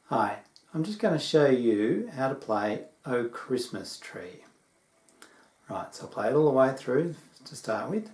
Hi, I'm just going to show you how to play Oh Christmas Tree. Right, so I'll play it all the way through to start with.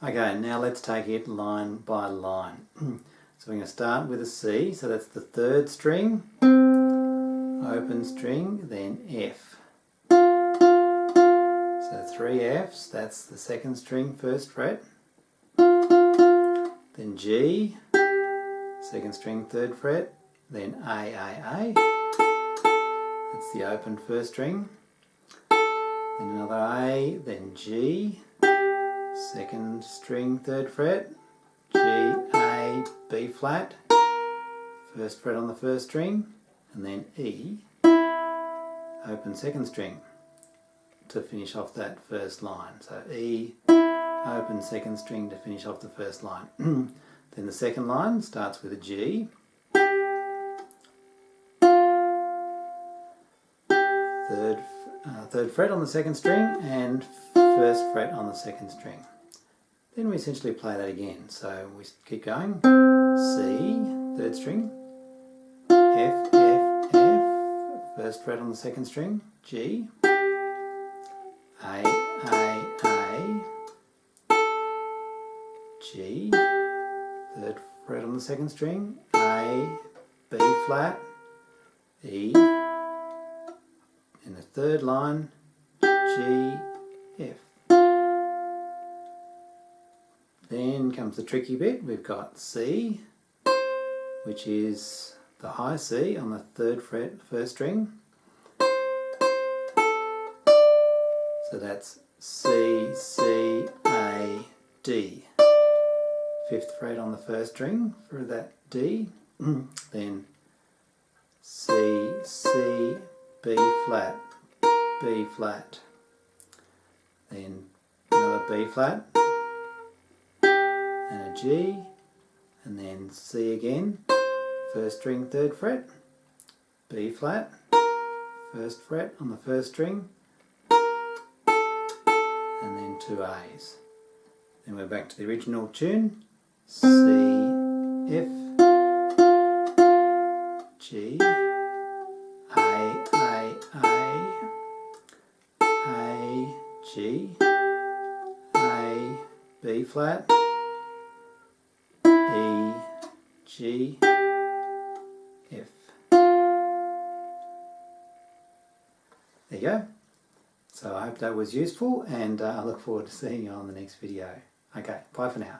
Okay, now let's take it line by line. So we're going to start with a C, so that's the third string, open string, then F. So 3 Fs, that's the second string, first fret. Then G, second string, third fret. Then A. That's the open first string. Then another A, then G. Second string, third fret, G, A, B flat, first fret on the first string, and then E, open second string to finish off that first line. So E, open second string to finish off the first line. Then the second line starts with a G, third fret on the second string, and first fret on the second string. Then we essentially play that again. So we keep going. C, third string. F, first fret on the second string. G. A. G, third fret on the second string. A, B flat. E. In the third line, G, F. Then comes the tricky bit. We've got C, which is the high C on the third fret, first string. So that's C, C, A, D. Fifth fret on the first string for that D. Then C, C, B flat, B flat. Then another B flat. And a G, and then C again, first string, third fret, B flat, first fret on the first string, and then 2 A's. Then we're back to the original tune, C, F, G, A, G, A, B flat, E, G, F. There you go. So I hope that was useful, and I look forward to seeing you on the next video. Okay, bye for now.